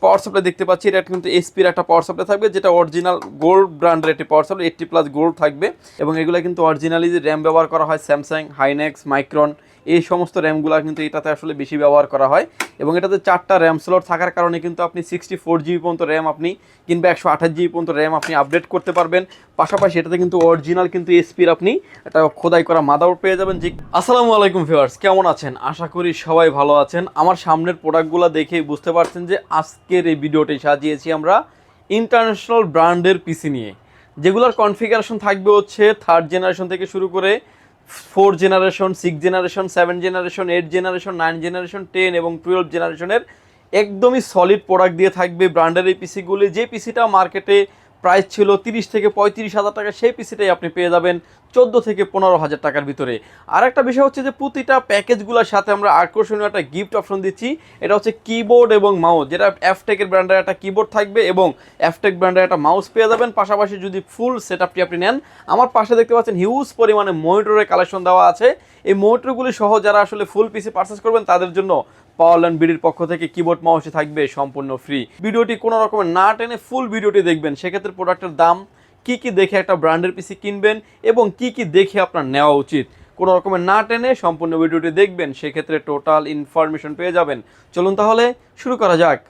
Power supply দেখতে পাচ্ছি, এটা কিন্তু এসপির একটা পাওয়ার সাপ্লাই থাকবে, যেটা অরিজিনাল গোল্ড ব্র্যান্ডের একটি পাওয়ার সাপ্লাই, 80+ গোল্ড থাকবে। এবং এগুলো কিন্তু অরিজিনালি যে র্যাম ব্যবহার করা হয় স্যামসাং, হাইনেক্স, মাইক্রন, এই সমস্ত র্যামগুলো কিন্তু এটাতে আসলে বেশি ব্যবহার করা হয়। এবং এটাতে 4টা র্যাম স্লট থাকার কারণে কিন্তু আপনি 64 GB পর্যন্ত র্যাম আপনি কিংবা 128 GB পর্যন্ত র্যাম আপনি আপডেট করতে পারবেন। পাশাপাশি এটাতে কিন্তু অরিজিনাল কিন্তু এসপির আপনি একটা খোদাই করা মাদারবোর্ড পেয়ে যাবেন। জি, আসসালামু আলাইকুম ভিউয়ার্স, কেমন আছেন? আশা করি সবাই ভালো আছেন। আমার সামনের প্রোডাক্টগুলো দেখেই বুঝতে পারছেন যে আজকের এই ভিডিওটি সাজিয়েছি আমরা ইন্টারন্যাশনাল ব্র্যান্ডের পিসি নিয়ে, যেগুলোর কনফিগারেশন থাকবে হচ্ছে 3rd জেনারেশন থেকে শুরু করে 4 generation, 6 generation, 7 generation, 8 generation, 9 generation, 10 এবং 12 জেনারেশনের একদমই সলিড প্রোডাক্ট দিয়ে থাকবে ব্র্যান্ডের এই পিসিগুলি। যে পিসিটা মার্কেটে প্রাইস ছিল 30 থেকে 35,000 টাকা, সেই পিসিটাই আপনি পেয়ে যাবেন 14 থেকে 15,000 টাকার ভিতরে। আর একটা বিষয় হচ্ছে যে প্রতিটা প্যাকেজগুলোর সাথে আমরা আকর্ষণীয় একটা গিফট অপশন দিচ্ছি, এটা হচ্ছে কিবোর্ড এবং মাউস, যেটা এফটেকের ব্র্যান্ডের একটা কিবোর্ড থাকবে এবং এফটেক ব্র্যান্ডের একটা মাউস পেয়ে যাবেন। পাশাপাশি যদি ফুল সেটআপটি আপনি নেন, আমার পাশে দেখতে পাচ্ছেন হিউজ পরিমাণে মনিটরের কালেকশন দেওয়া আছে। এই মনিটরগুলি সহ যারা আসলে ফুল পিসি পারচেস করবেন তাদের জন্য পাওয়ারল্যান্ড বিডির পক্ষ থেকে কিবোর্ড মাউসই থাকবে সম্পূর্ণ ফ্রি। ভিডিওটি কোনো রকমের না টেনে ফুল ভিডিওটি দেখবেন, সেক্ষেত্রে প্রোডাক্টের দাম, কি কি দেখে একটা ব্র্যান্ডের পিসি কিনবেন এবং কি কি দেখে আপনার নেওয়া উচিত, কোনো রকমের না টেনে সম্পূর্ণ ভিডিওটি দেখবেন, সেক্ষেত্রে টোটাল ইনফরমেশন পেয়ে যাবেন। চলুন তাহলে শুরু করা যাক।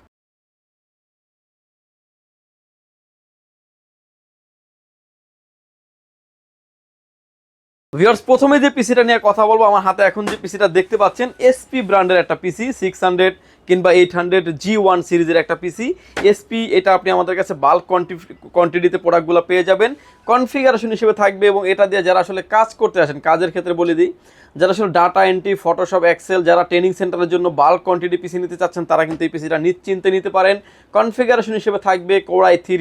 ভিউয়ার্স, প্রথমে যে পিসিটা নিয়ে কথা বলবো, আমার হাতে এখন যে পিসিটা দেখতে পাচ্ছেন এসপি ব্র্যান্ডের একটা পিসি, 600 কিংবা 800 G1 সিরিজের একটা পিসি এসপি। এটা আপনি আমাদের কাছে বাল্ক কোয়ান্টিটিতে প্রোডাক্টগুলো পেয়ে যাবেন। কনফিগারেশন হিসেবে থাকবে এবং এটা দিয়ে যারা আসলে কাজ করতে আসেন, কাজের ক্ষেত্রে বলে দিই, যারা আসলে ডাটা এন্ট্রি, ফটোশপ, এক্সেল, যারা ট্রেনিং সেন্টারের জন্য বাল্ক কোয়ান্টিটি পিসি নিতে চাচ্ছেন, তারা কিন্তু এই পিসিটা নিশ্চিন্তে নিতে পারেন। কনফিগারেশন হিসেবে থাকবে Core i3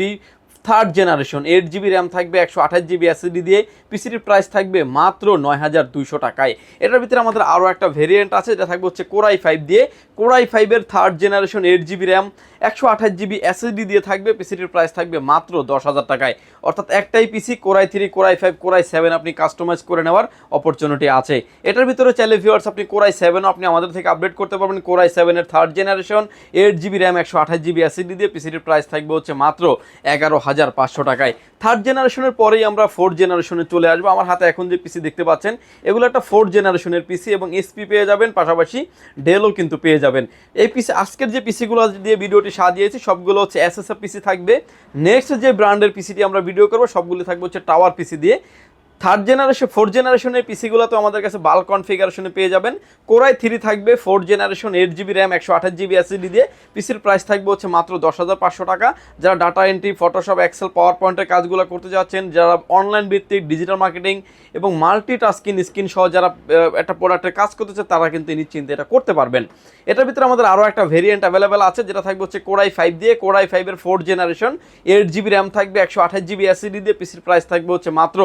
3rd generation, 8 GB RAM থাকবে, 128 GB SSD দিয়ে। পিসিটির প্রাইস থাকবে মাত্র 9,200 টাকায়। এটার ভিতরে আমাদের আরও একটা ভেরিয়েন্ট আছে, যেটা থাকবে হচ্ছে Core i5 দিয়ে। Core i5 এর 3rd generation, 8 GB RAM, 128 GB SSD দিয়ে থাকবে। পিসিটির প্রাইস থাকবে মাত্র 10,000 টাকায়। অর্থাৎ একটাই PC, Core i3, Core i5, Core i7 আপনি কাস্টমাইজ করে নেওয়ার অপরচুনিটি আছে। এটার ভিতরে চাইলে ভিউয়ার্স আপনি Core i7ও আপনি আমাদের থেকে আপডেট করতে পারবেন। Core i7 এর 3rd generation, 8 GB RAM, 128 GB SSD দিয়ে। পিসিটির প্রাইস থাকবে হচ্ছে মাত্র 11,500 টাকায়। 3rd জেনারেশনের পরেই আমরা 4th জেনারেশনে চলে আসবো। আমার হাতে এখন যে পিসি দেখতে পাচ্ছেন, এগুলো একটা 4th জেনারেশনের পিসি এবং এসপি পেয়ে যাবেন, পাশাপাশি ডেলও কিন্তু পেয়ে যাবেন। এই পিসি, আজকের যে পিসিগুলো দিয়ে ভিডিওটি সাজিয়েছি সবগুলো হচ্ছে এসএসএফ পিসি থাকবে। নেক্সট যে ব্র্যান্ডের পিসিটি আমরা ভিডিও করবো সবগুলো থাকবে হচ্ছে টাওয়ার পিসি দিয়ে। 3rd জেনারেশন, 4th জেনারেশনের পিসিগুলো তো আমাদের কাছে বাল্ক কনফিগারেশনে পেয়ে যাবেন। Core i3 থাকবে 4th generation, 8 GB RAM, 128 GB SSD দিয়ে। পিসির প্রাইস থাকবে হচ্ছে মাত্র 10,500 টাকা। যারা ডাটা এন্ট্রি, ফটোশপ, এক্সেল, পাওয়ার পয়েন্টের কাজগুলো করতে যাচ্ছেন, যারা অনলাইন ভিত্তিক ডিজিটাল মার্কেটিং এবং মাল্টিটাস্কিং স্কিল সহ যারা একটা প্রোডাক্টের কাজ করতে চান, তারা কিন্তু নিশ্চিন্তে এটা করতে পারবেন। এটার ভিতরে আমাদের আরও একটা ভেরিয়েন্ট অ্যাভেলেবেল আছে, যেটা থাকবে হচ্ছে Core i5 দিয়ে। Core i5 এর 4th জেনারেশন, 8 GB র্যাম থাকবে, 128 GB SSD দিয়ে। পিসির প্রাইস থাকবে হচ্ছে মাত্র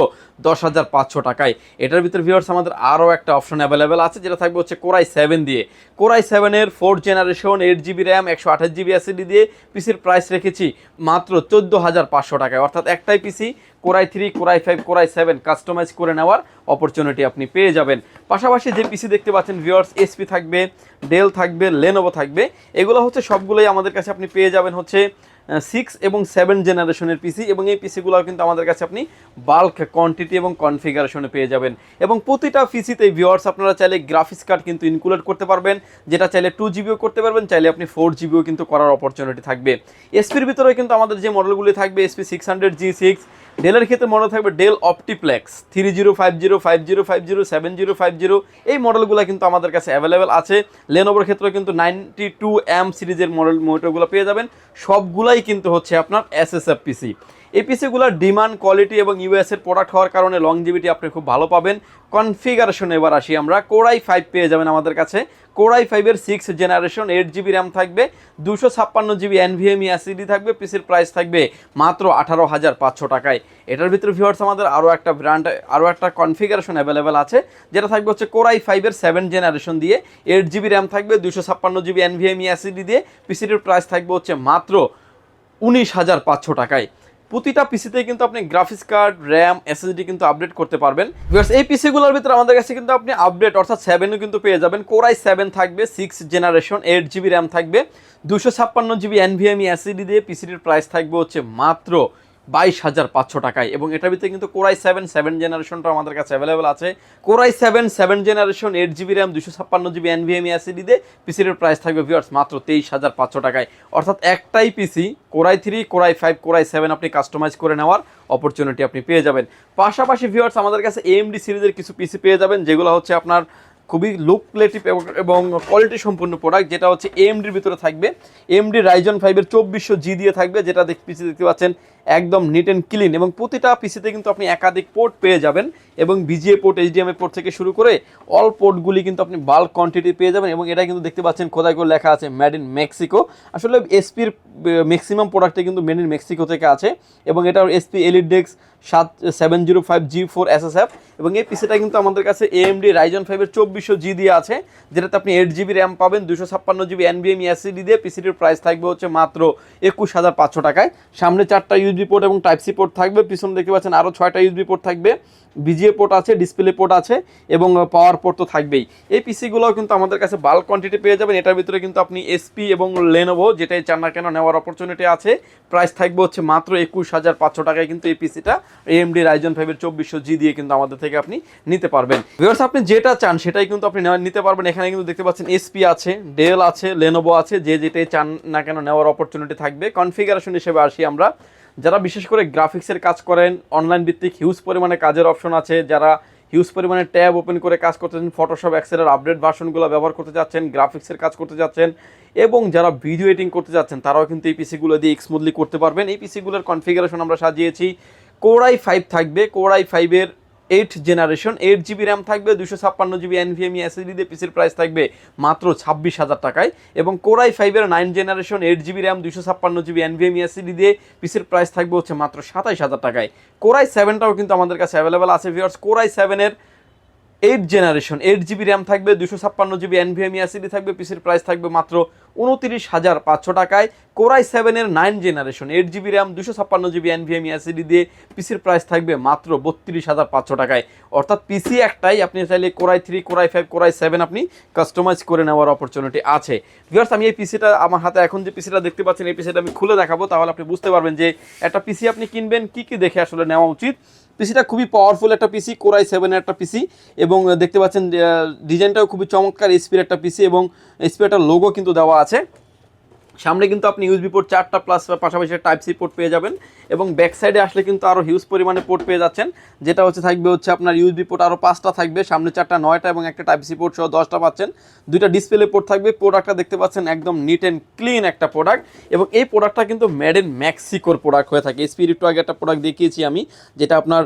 10,500 টাকায়। এটার ভিতরে ভিউয়ার্স আমাদের আরও একটা অপশন অ্যাভেলেবেল আছে, যেটা থাকবে হচ্ছে Core i7 দিয়ে। Core i7 এর 4th generation, 8 GB RAM, 128 GB SSD দিয়ে। পিসির প্রাইস রেখেছি মাত্র 14,500 টাকায়। অর্থাৎ একটাই PC, Core i3, Core i5, Core i7 customize করে নেওয়ার অপরচুনিটি আপনি পেয়ে যাবেন। পাশাপাশি যে পিসি দেখতে পাচ্ছেন ভিউয়ার্স, এসপি থাকবে, ডেল থাকবে, লেনোভো থাকবে। এগুলো হচ্ছে সবগুলোই আমাদের কাছে আপনি পেয়ে যাবেন হচ্ছে 6 এবং 7 জেনারেশনের পিসি। এবং এই পিসিগুলো কিন্তু আমাদের কাছে আপনি বাল্ক কোয়ান্টিটি এবং কনফিগারেশনে পেয়ে যাবেন। এবং প্রতিটা পিসিতে ভিউয়ার্স আপনারা চাইলে গ্রাফিক্স কার্ড কিন্তু ইনক্লুড করতে পারবেন, যেটা চাইলে 2 GB করতে পারবেন, চাইলে আপনি 4 GB কিন্তু করার অপরচুনিটি থাকবে। এসপির ভিতরে কিন্তু আমাদের যে মডেলগুলি থাকবে, এসপি 600G6। ডেলের ক্ষেত্রে মডেল থাকবে ডেল অপটিপ্লেক্স 3050, 5050, 7050। এই মডেলগুলো কিন্তু আমাদের কাছে অ্যাভেলেবেল আছে। লেনোভোর ক্ষেত্রে কিন্তু 92M সিরিজের মনিটরগুলো পেয়ে যাবেন। সবগুলাই কিন্তু হচ্ছে আপনার এসএসএফ পিসি। এই পিসিগুলোর ডিমান্ড, কোয়ালিটি এবং ইউএসের প্রোডাক্ট হওয়ার কারণে লংজিভিটি আপনি খুব ভালো পাবেন। কনফিগারেশনে এবার আসি আমরা। Core i5 পেয়ে যাবেন আমাদের কাছে। Core i5 এর 6th জেনারেশন, 8 GB র্যাম থাকবে, 256 GB NVMe SSD থাকবে। পিসির প্রাইস থাকবে মাত্র 18,500 টাকায়। এটার ভিতরে ভিউয়ার্স আমাদের আরও একটা ব্র্যান্ড, আরও একটা কনফিগারেশন অ্যাভেলেবেল আছে, যেটা থাকবে হচ্ছে Core i5 এর 7th জেনারেশন দিয়ে। 8 GB র্যাম থাকবে, 256 GB NVMe SSD দিয়ে। পিসির প্রাইস থাকবে হচ্ছে মাত্র 19,500 টাকায়। প্রতিটা পিসিতে কিন্তু আপনি গ্রাফিক্স কার্ড, র্যাম, এসএসডি কিন্তু আপডেট করতে পারবেন। ভিউয়ার্স, এই পিসিগুলোর ভিতরে আমাদের কাছে কিন্তু আপনি আপডেট অর্থাৎ 7ও কিন্তু পেয়ে যাবেন। Core i7 থাকবে 6 জেনারেশন, 8GB র্যাম থাকবে, 256GB NVMe এসএসডি দিয়ে পিসিটির প্রাইস থাকবে হচ্ছে মাত্র 22,500 টাকায়। এবং এটার ভিতরে কিন্তু Core i7 7 জেনারেশনটা আমাদের কাছে অ্যাভেলেবল আছে। Core i7 7 generation, 8GB RAM, 256GB NVMe SSD দিয়ে পিসিটির প্রাইস থাকবে ভিউয়ার্স মাত্র 23,500 টাকায়। অর্থাৎ একটাই PC Core i3, Core i5, Core i7 আপনি কাস্টমাইজ করে নেওয়ার অপরচুনিটি আপনি পেয়ে যাবেন। পাশাপাশি ভিউয়ার্স আমাদের কাছে AMD সিরিজের কিছু পিসি পেয়ে যাবেন, যেগুলো হচ্ছে আপনার খুবই লুকলেটিভ এবং কোয়ালিটি সম্পূর্ণ প্রোডাক্ট, যেটা হচ্ছে এএমডির ভিতরে থাকবে। AMD Ryzen 5-এর 2400G দিয়ে থাকবে, যেটা পিসি দেখতে পাচ্ছেন একদম নিট অ্যান্ড ক্লিন। এবং প্রতিটা পিসিতে কিন্তু আপনি একাধিক পোর্ট পেয়ে যাবেন, এবং বিজিএ পোর্ট, HDMI পোর্ট থেকে শুরু করে অল পোর্টগুলি কিন্তু আপনি বাল্ক কোয়ান্টিটি পেয়ে যাবেন। এবং এটা কিন্তু দেখতে পাচ্ছেন খোদাই করে লেখা আছে মেড ইন মেক্সিকো। আসলে এসপির ম্যাক্সিমাম প্রোডাক্টে কিন্তু মেড ইন মেক্সিকো থেকে আছে। এবং এটা এসপি EliteDex 705G4 SSF। এবং এই পিসিটা কিন্তু আমাদের কাছে AMD Ryzen 5-এর 2400G দিয়ে আছে, যেটাতে আপনি 8GB র্যাম পাবেন, 256GB NVMe এসএসডি দিয়ে পিসিটির প্রাইস থাকবে হচ্ছে মাত্র 21,500 টাকায়। সামনে 4টা USB পোর্ট এবং টাইপ সি পোর্ট থাকবে, পিছনে দেখতে পাচ্ছেন আরও 6টা USB পোর্ট থাকবে, বিজিএ পোর্ট আছে, ডিসপ্লে পোর্ট আছে, এবং পাওয়ার পোর্ট তো থাকবেই। এই পিসিগুলোও কিন্তু আমাদের কাছে বাল্ক কোয়ান্টিটি পেয়ে যাবেন। এটার ভিতরে কিন্তু আপনি এসপি এবং লেনোভো যেটাই চান না কেন নেওয়ার অপরচুনিটি আছে। প্রাইস থাকবে হচ্ছে মাত্র 21,500 টাকায় কিন্তু এই পিসিটা AMD Ryzen 5-এর 2400G দিয়ে কিন্তু আমাদের থেকে আপনি নিতে পারবেন। ভিউয়ার্স, আপনি যেটা চান সেটাই কিন্তু আপনি নিতে পারবেন। এখানে কিন্তু দেখতে পাচ্ছেন এসপি আছে, ডেল আছে, লেনোভো আছে, যে যেটাই চান না কেন নেওয়ার অপরচুনিটি থাকবে। কনফিগারেশন হিসেবে আসি আমরা, যারা বিশেষ করে গ্রাফিক্সের কাজ করেন, অনলাইন ভিত্তিক হিউজ পরিমাণে কাজের অপশন আছে, যারা হিউজ পরিমাণে ট্যাব ওপেন করে কাজ করতে চাচ্ছেন, ফটোশপ এক্সেলের আপডেট ভার্সনগুলো ব্যবহার করতে যাচ্ছেন, গ্রাফিক্সের কাজ করতে যাচ্ছেন, এবং যারা ভিডিও এডিটিং করতে যাচ্ছেন, তারাও কিন্তু এই পিসিগুলো দিয়ে স্মুথলি করতে পারবেন। এই পিসিগুলোর কনফিগারেশন আমরা সাজিয়েছি। Core i5 থাকবে, Core i5-এর 8 জেনারেশন, 8GB র্যাম থাকবে, 256GB NVMe এসএসডি দিয়ে পিসির প্রাইস থাকবে মাত্র 26,000 টাকায়। এবং Core i5-এর 9 generation, 8GB RAM, 256GB NVMe SSD দিয়ে পিসির প্রাইস থাকবে হচ্ছে মাত্র 27,000 টাকায়। Core i7টাও কিন্তু আমাদের কাছে অ্যাভেলেবেল আছে viewers. Core i7-এর 8 generation, 8GB RAM থাকবে, 256GB NVMe এসএসডি থাকবে, পিসির প্রাইস থাকবে মাত্র 29,500 টাকায়। Core i7-এর 9 generation, 8GB RAM, 256GB NVMe SSD দিয়ে পিসির প্রাইস থাকবে মাত্র 32,500 টাকায়। অর্থাৎ পিসি একটাই, আপনি চাইলে Core i3, Core i5, Core i7 আপনি কাস্টমাইজ করে নেওয়ার অপরচুনিটি আছে। ভিউয়ার্স, আমি এই পিসিটা আমার হাতে এখন যে পিসিটা দেখতে পাচ্ছেন, এই পিসিটা আমি খুলে দেখাবো, তাহলে আপনি বুঝতে পারবেন যে একটা পিসি আপনি কিনবেন কি কি দেখে আসলে নেওয়া উচিত। পিসিটা খুবই পাওয়ারফুল একটা পিসি, Core i7-এর একটা পিসি, এবং দেখতে পাচ্ছেন ডিজাইনটাও খুবই চমৎকার, এসপির একটা পিসি, এবং এসপির একটা লোগো কিন্তু দেওয়া আছে। সামনে কিন্তু আপনি ইউএসবি পোর্ট 4টা প্লাস পাশাপাশি টাইপ সি পোর্ট পেয়ে যাবেন, এবং ব্যাক সাইডে আসলে কিন্তু আরও হিউজ পরিমাণে পোর্ট পেয়ে যাচ্ছেন, যেটা হচ্ছে থাকবে হচ্ছে আপনার ইউএসবি পোর্ট আরও 5টা থাকবে, সামনে 4টা 9টা, এবং একটা টাইপ সি পোর্ট সহ 10টা পাচ্ছেন। 2টা ডিসপ্লে পোর্ট থাকবে। প্রোডাক্টটা দেখতে পাচ্ছেন একদম নিট অ্যান্ড ক্লিন একটা প্রোডাক্ট, এবং এই প্রোডাক্টটা কিন্তু মেড ইন মেক্সিকোর প্রোডাক্ট হয়ে থাকে। এসপির একটু আগে একটা প্রোডাক্ট দেখিয়েছি আমি, যেটা আপনার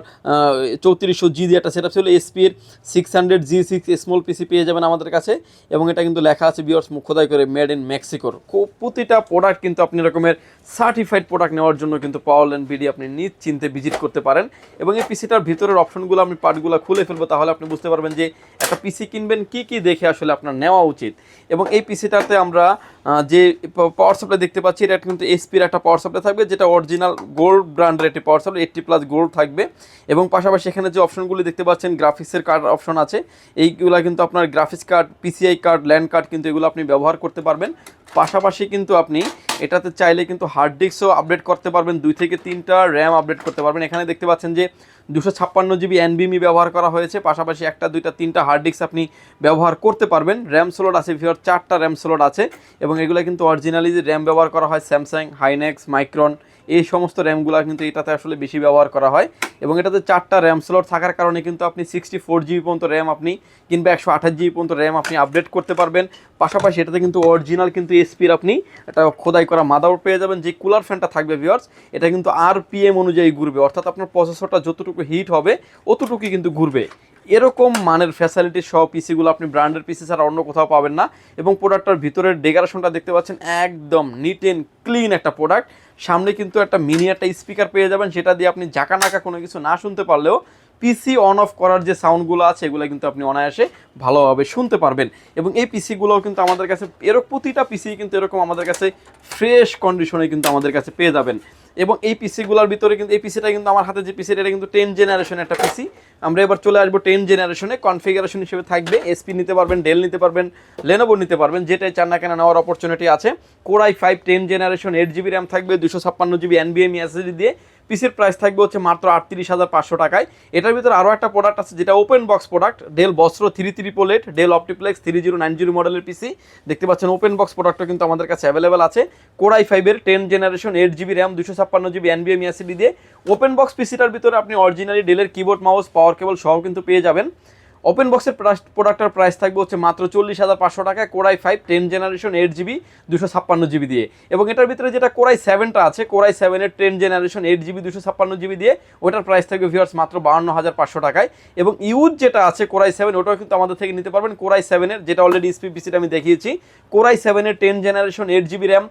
3400G দিয়ে একটা সেটআপ ছিল। এসপির 600G6 স্মল পিসি পেয়ে যাবেন আমাদের কাছে, এবং এটা কিন্তু লেখা আছে ভিউয়ার্স খোদাই করে মেড ইন মেক্সিকোর। প্রতিটা প্রোডাক্ট কিন্তু আপনি এরকমের সার্টিফাইড প্রোডাক্ট নেওয়ার জন্য কিন্তু পাওয়ারল্যান্ড বিডি আপনি নিশ্চিন্তে ভিজিট করতে পারেন। এবং এই পিসিটার ভিতরের অপশনগুলো আমি পার্টগুলো খুলে ফেলবো, তাহলে আপনি বুঝতে পারবেন যে একটা পিসি কিনবেন কি কি দেখে আসলে আপনার নেওয়া উচিত। এবং এই পিসিটাতে আমরা যে পাওয়ার সাপ্লাই দেখতে পাচ্ছি, এটা কিন্তু এসপির একটা পাওয়ার সাপ্লাই থাকবে, যেটা অরিজিনাল গোল্ড ব্র্যান্ডের একটি পাওয়ার সাপ্লাই, 80+ গোল্ড থাকবে। এবং পাশাপাশি এখানে যে অপশনগুলি দেখতে পাচ্ছেন, গ্রাফিক্সের কার্ড অপশন আছে, এইগুলা কিন্তু আপনার graphics card, PCI card, land card কিন্তু এগুলো আপনি ব্যবহার করতে পারবেন। পাশাপাশি কিন্তু আপনি এটাতে চাইলে কিন্তু হার্ড ডিস্কও আপডেট করতে পারবেন, 2 থেকে 3টা র্যাম আপডেট করতে পারবেন। এখানে দেখতে পাচ্ছেন যে 256GB NVMe ব্যবহার করা হয়েছে, পাশাপাশি 1টা 2টা 3টা হার্ড ডিস্ক আপনি ব্যবহার করতে পারবেন। র্যাম স্লট আছে ভিউয়ার 4টা র্যাম স্লট আছে, এবং এগুলো কিন্তু অরিজিনালি যে র্যাম ব্যবহার করা হয় স্যামসাং, হাইনেক্স, মাইক্রন, এই সমস্ত র্যামগুলো কিন্তু এটাতে আসলে বেশি ব্যবহার করা হয়। এবং এটাতে 4টা র্যাম স্লট থাকার কারণে কিন্তু আপনি 64GB পর্যন্ত র্যাম আপনি কিংবা 128GB পর্যন্ত র্যাম আপনি আপডেট করতে পারবেন। পাশাপাশি এটাতে কিন্তু অরিজিনাল কিন্তু এসপির আপনি একটা খোদাই করা মাদারবোর্ড পেয়ে যাবেন। যে কুলার ফ্যানটা থাকবে ভিউয়ার্স, এটা কিন্তু RPM অনুযায়ী ঘুরবে, অর্থাৎ আপনার প্রসেসরটা যতটুকু হিট হবে অতটুকুই কিন্তু ঘুরবে। এরকম মানের ফ্যাসিলিটি সহ পিসিগুলো আপনি ব্র্যান্ডের পিসি ছাড়া অন্য কোথাও পাবেন না। এবং প্রোডাক্টটার ভিতরের ডেকোরেশনটা দেখতে পাচ্ছেন একদম নিট অ্যান্ড ক্লিন একটা প্রোডাক্ট। সামনে কিন্তু একটা মিনি একটা স্পিকার পেয়ে যাবেন, সেটা দিয়ে আপনি জাকানাকা কোনো কিছু না শুনতে পারলেও পিসি অন অফ করার যে সাউন্ডগুলো আছে এগুলো কিন্তু আপনি অনায়াসে ভালোভাবে শুনতে পারবেন। এবং এই পিসিগুলোও কিন্তু আমাদের কাছে প্রতিটা পিসি কিন্তু এরকম আমাদের কাছে ফ্রেশ কন্ডিশনে কিন্তু আমাদের কাছে পেয়ে যাবেন। এবং এই পিসিগুলোর ভিতরে কিন্তু এই পিসিটা কিন্তু আমার হাতে যে পিসিটা এটা কিন্তু 10 জেনারেশন একটা পিসি। আমরা এবার চলে আসবো 10 জেনারেশনে। কনফিগারেশন হিসেবে থাকবে এসপি নিতে পারবেন, ডেল নিতে পারবেন, লেনোভো নিতে পারবেন, যেটাই চান না কেন নেওয়ার অপরচুনিটি আছে। Core i5 10 generation 8GB RAM থাকবে, 256GB NVMe SSD দিয়ে। পিসির প্রাইস থাকবে হচ্ছে মাত্র 38,500 টাকায়। এটার ভিতরে আরও একটা প্রোডাক্ট আছে যেটা ওপেন বক্স প্রোডাক্ট, ডেল বস্ত্র 3388, ডেল অপটিপ্লেক্স 3090 মডেলের পিসি। দেখতে পাচ্ছেন ওপেন বক্স প্রোডাক্টও কিন্তু আমাদের কাছে অ্যাভেলেবেল আছে। কোর i5 এর 10 generation 8GB RAM 256GB NVMe SSD দিয়ে ওপেন বক্স পিসিটার ভিতরে আপনি অরিজিনালি ডেলের কিবোর্ড মাউস পাওয়ার কেবল সহ কিন্তু পেয়ে যাবেন। ওপেন বক্সের প্রোডাক্টের প্রাইস থাকবে হচ্ছে মাত্র 40,500 টাকায়, core i5 10 generation 8GB 256GB দিয়ে। এবং এটার ভিতরে যেটা কোর i7টা আছে, কোর i7 এর 10 জেনারেশন 8GB 256GB দিয়ে, ওটার প্রাইস থাকবে ভিউয়ার্স মাত্র 52,500 টাকায়। এবং ইউজ যেটা আছে কোর i7, ওটাও কিন্তু আমাদের থেকে নিতে পারবেন। কোর i7 এর যেটা অলরেডি এসপি পিসিটা আমি দেখিয়েছি, কোর i7 এর 10 generation 8GB RAM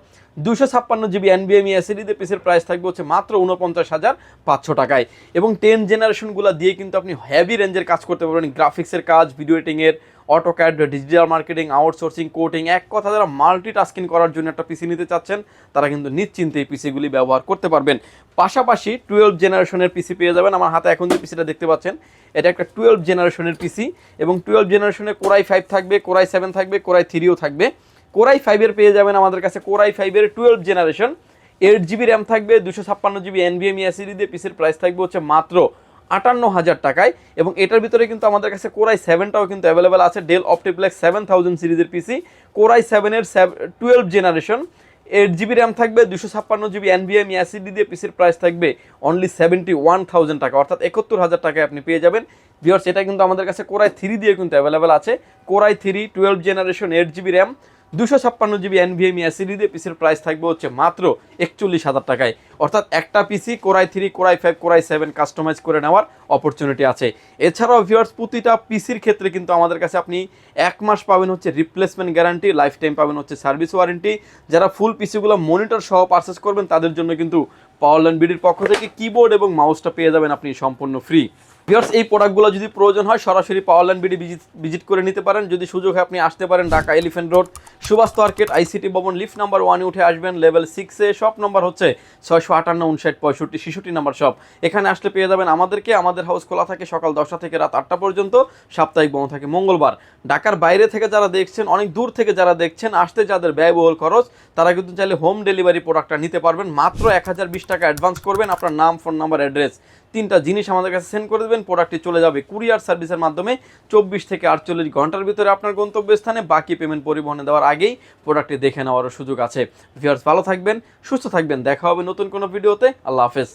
256GB NVMe SSD দিয়ে পিসির প্রাইস থাকবে হচ্ছে মাত্র 49,500 টাকায়। এবং 10 জেনারেশনগুলো দিয়ে কিন্তু আপনি হেভি রেঞ্জের কাজ করতে পারবেন, গ্রাফিক্সের কাজ, ভিডিও এডিটিংয়ের, AutoCAD, digital marketing, outsourcing, coding, এক কথা যারা মাল্টিটাস্কিং করার জন্য একটা পিসি নিতে চাচ্ছেন তারা কিন্তু নিশ্চিন্তে এই পিসিগুলি ব্যবহার করতে পারবেন। পাশাপাশি 12 জেনারেশনের পিসি পেয়ে যাবেন। আমার হাতে এখন যে পিসিটা দেখতে পাচ্ছেন এটা একটা 12 জেনারেশনের পিসি, এবং 12 জেনারেশনে কোর i5 থাকবে, কোর i7 থাকবে, কোর i3ও থাকবে। কোর i5 এর পেয়ে যাবেন আমাদের কাছে কোর i5 এর 12 জেনারেশন 8GB র্যাম থাকবে, 256GB NVMe SSD দিয়ে পিসির প্রাইস থাকবে হচ্ছে মাত্র 58,000 টাকায়। এবং এটার ভিতরে কিন্তু আমাদের কাছে কোর i7টাও কিন্তু অ্যাভেলেবেল আছে, ডেল অপটিপ্লেক্স 7000 সিরিজের পিসি। কোর i7 এর 12 জেনারেশন 8GB র্যাম থাকবে, 256GB NVMe SSD দিয়ে পিসির প্রাইস থাকবে অনলি 71,000 টাকা, অর্থাৎ 71,000 টাকায় আপনি পেয়ে যাবেন। ভিউয়ার্স এটা কিন্তু আমাদের কাছে কোর i3 দিয়ে কিন্তু অ্যাভেলেবেল আছে। Core i3 12 generation 8GB RAM 256GB NVMe SSD দিয়ে পিসির প্রাইস থাকবে হচ্ছে মাত্র 41,000 টাকায়, অর্থাৎ একটা PC core i3, core i5, core i7 customize করে নেওয়ার অপরচুনিটি আছে। এছাড়াও ভিউয়ার্স প্রতিটা পিসির ক্ষেত্রে কিন্তু আমাদের কাছে আপনি 1 মাস পাবেন হচ্ছে রিপ্লেসমেন্ট গ্যারান্টি, লাইফ টাইম পাবেন হচ্ছে সার্ভিস ওয়ারেন্টি। যারা ফুল পিসিগুলো মনিটর সহ পারচেস করবেন তাদের জন্য কিন্তু পাওয়ারল্যান্ড বিডির পক্ষ থেকে কিবোর্ড এবং মাউসটা পেয়ে যাবেন আপনি সম্পূর্ণ ফ্রি। ভিউয়ার্স এই প্রোডাক্টগুলো যদি প্রয়োজন হয় সরাসরি পাওয়ারল্যান্ড বিডি ভিজিট করে নিতে পারেন। যদি সুযোগ হয় আপনি আসতে পারেন Dhaka elephant road Subhash market ICT Bhaban lift number 1 উঠে আসবেন, লেভেল 6-এ। শপ নম্বর হচ্ছে 658-59-65-66 নাম্বার শপ। এখানে আসলে পেয়ে যাবেন আমাদেরকে। আমাদের হাউস খোলা থাকে সকাল 10টা থেকে রাত 8টা পর্যন্ত, সাপ্তাহিক বন্ধ থাকে মঙ্গলবার। ঢাকার বাইরে থেকে যারা দেখছেন, অনেক দূর থেকে যারা দেখছেন, আসতে যাদের ব্যয়বহুল খরচ তারা কিন্তু চাইলে হোম ডেলিভারি প্রোডাক্টটা নিতে পারবেন। মাত্র 1020 টাকা অ্যাডভান্স করবেন, আপনার নাম, ফোন নাম্বার, অ্যাড্রেস, 3টা জিনিস আমাদের কাছে সেন্ড করে দেবেন, প্রোডাক্টটি চলে যাবে কুরিয়ার সার্ভিসের মাধ্যমে 24 থেকে 48 ঘন্টার ভিতরে আপনার গন্তব্যস্থানে। বাকি পেমেন্ট পরিবহনে দেওয়ার আগেই প্রোডাক্টটি দেখে নেওয়ারও সুযোগ আছে। ভিউয়ার্স ভালো থাকবেন, সুস্থ থাকবেন, দেখা হবে নতুন কোনো ভিডিওতে। আল্লাহ হাফেজ।